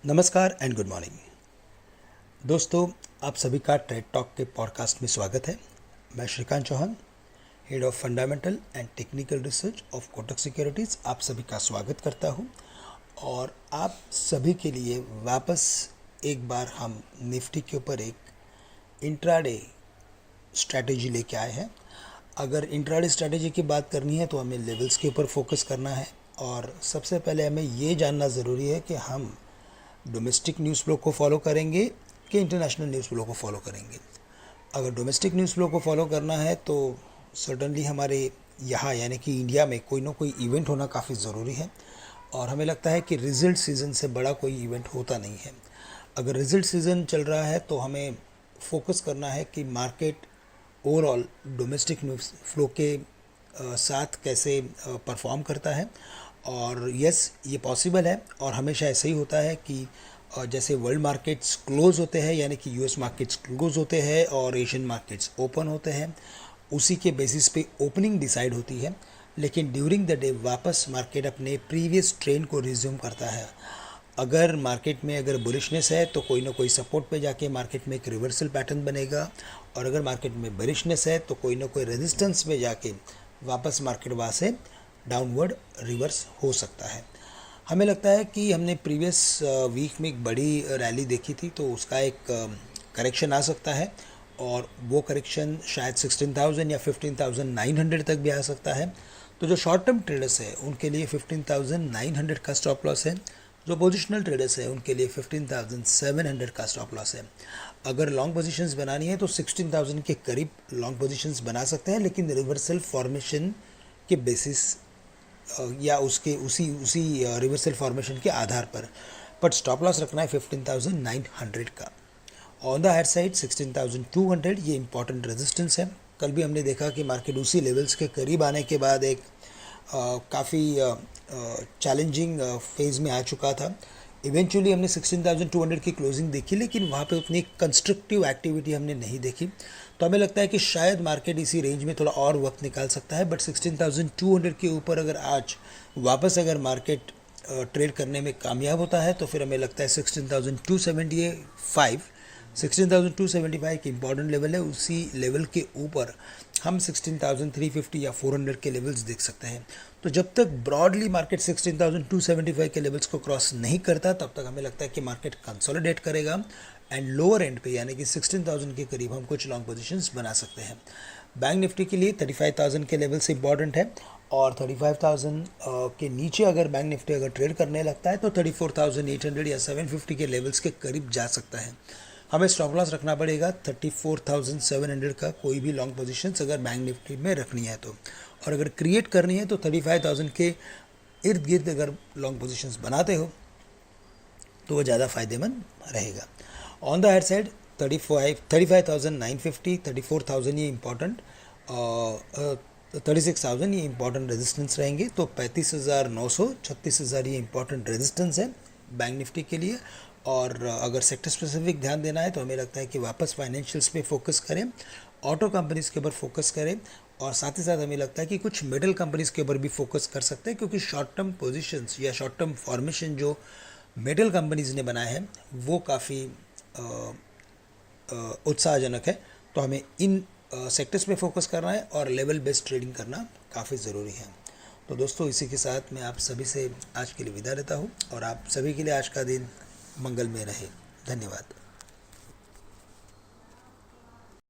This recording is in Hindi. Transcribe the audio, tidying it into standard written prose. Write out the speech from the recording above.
नमस्कार एंड गुड मॉर्निंग दोस्तों, आप सभी का ट्रेड टॉक के पॉडकास्ट में स्वागत है। मैं Shrikant Chauhan, head of fundamental and technical research of Kotak securities, आप सभी का स्वागत करता हूं। और आप सभी के लिए वापस एक बार हम निफ्टी के ऊपर एक इंट्राडे स्ट्रैटेजी लेके आए हैं। अगर इंट्राडे स्ट्रैटेजी की बात करनी है तो हमें लेवल्स के ऊपर फोकस करना है, और सबसे पहले हमें ये जानना ज़रूरी है कि हम डोमेस्टिक न्यूज़ फ्लो को फॉलो करेंगे कि इंटरनेशनल न्यूज़ फ्लो को फॉलो करेंगे। अगर डोमेस्टिक न्यूज़ फ्लो को फॉलो करना है तो सर्टनली हमारे यहाँ यानी कि इंडिया में कोई ना कोई इवेंट होना काफ़ी ज़रूरी है, और हमें लगता है कि रिजल्ट सीज़न से बड़ा कोई इवेंट होता नहीं है। अगर रिजल्ट सीज़न चल रहा है तो हमें फोकस करना है कि market overall domestic news flow के साथ कैसे परफॉर्म करता है। और यस, ये पॉसिबल है, और हमेशा ऐसा ही होता है कि जैसे वर्ल्ड मार्केट्स क्लोज होते हैं यानी कि यूएस मार्केट्स क्लोज होते हैं और एशियन मार्केट्स ओपन होते हैं, उसी के बेसिस पे ओपनिंग डिसाइड होती है। लेकिन ड्यूरिंग द डे वापस मार्केट अपने प्रीवियस ट्रेंड को रिज्यूम करता है। अगर मार्केट में अगर बुलिशनेस है तो कोई ना कोई सपोर्ट पे जाके मार्केट में एक रिवर्सल पैटर्न बनेगा, और अगर मार्केट में बेरिशनेस है तो कोई ना कोई रेजिस्टेंस पे जाके वापस मार्केट वहाँ से डाउनवर्ड रिवर्स हो सकता है। हमें लगता है कि हमने प्रीवियस वीक में एक बड़ी रैली देखी थी, तो उसका एक करेक्शन आ सकता है, और वो करेक्शन शायद 16,000 या 15,900 तक भी आ सकता है। तो जो शॉर्ट टर्म ट्रेडर्स है उनके लिए 15,900 का स्टॉप लॉस है, जो पोजिशनल ट्रेडर्स है उनके लिए 15,700 का स्टॉप लॉस है। अगर लॉन्ग पोजीशंस बनानी है तो 16,000 के करीब लॉन्ग पोजीशंस बना सकते हैं, लेकिन रिवर्सल फॉर्मेशन के बेसिस या उसके उसी उसी रिवर्सल फॉर्मेशन के आधार पर, बट स्टॉप लॉस रखना है 15,900 का। ऑन द हायर साइड 16,200 ये इंपॉर्टेंट रेजिस्टेंस है। कल भी हमने देखा कि मार्केट उसी लेवल्स के करीब आने के बाद एक काफ़ी चैलेंजिंग फेज में आ चुका था। इवेंचुअली हमने 16,200 की क्लोजिंग देखी, लेकिन वहाँ पे उतनी कंस्ट्रक्टिव एक्टिविटी हमने नहीं देखी। तो हमें लगता है कि शायद मार्केट इसी रेंज में थोड़ा और वक्त निकाल सकता है, बट 16,200 के ऊपर अगर आज वापस अगर मार्केट ट्रेड करने में कामयाब होता है तो फिर हमें लगता है 16,275 एक इम्पॉर्टेंट लेवल है। उसी लेवल के ऊपर हम 16,350 या 400 के लेवल्स देख सकते हैं। तो जब तक ब्रॉडली मार्केट 16,275 के लेवल्स को क्रॉस नहीं करता तब तक हमें लगता है कि मार्केट कंसोलिडेट करेगा, एंड लोअर एंड पे यानी कि 16,000 के करीब हम कुछ लॉन्ग पोजीशंस बना सकते हैं। बैंक निफ्टी के लिए 35,000 के लेवल से इंपॉर्टेंट है, और 35,000 के नीचे अगर बैंक निफ्टी अगर ट्रेड करने लगता है तो 34,800 या 750 के लेवल्स के करीब जा सकता है। हमें स्टॉप लॉस रखना पड़ेगा 34,700 का, कोई भी लॉन्ग पोजीशंस अगर बैंक निफ्टी में रखनी है तो, और अगर क्रिएट करनी है तो 35,000 के इर्द गिर्द अगर लॉन्ग पोजीशंस बनाते हो तो वो ज़्यादा फायदेमंद रहेगा। ऑन द हायर साइड 35,950, 34,000 ये इंपॉर्टेंट, 36,000 ये इंपॉर्टेंट रेजिस्टेंस रहेंगे। तो 35,900, 36,000 ये इंपॉर्टेंट रेजिस्टेंस है बैंक निफ्टी के लिए। और अगर सेक्टर स्पेसिफिक ध्यान देना है तो हमें लगता है कि वापस फाइनेंशियल्स पे फोकस करें, ऑटो कंपनीज के ऊपर फोकस करें, और साथ ही साथ हमें लगता है कि कुछ मिडिल कंपनीज के ऊपर भी फोकस कर सकते हैं, क्योंकि शॉर्ट टर्म पोजीशंस या शॉर्ट टर्म फॉर्मेशन जो मिडिल कंपनीज ने बनाए हैं वो काफ़ी उत्साहजनक है। तो हमें इन सेक्टर्स पे फोकस करना है और लेवल बेस्ड ट्रेडिंग करना काफ़ी ज़रूरी है। तो दोस्तों, इसी के साथ मैं आप सभी से आज के लिए विदा लेता हूँ, और आप सभी के लिए आज का दिन मंगलमय रहे। धन्यवाद।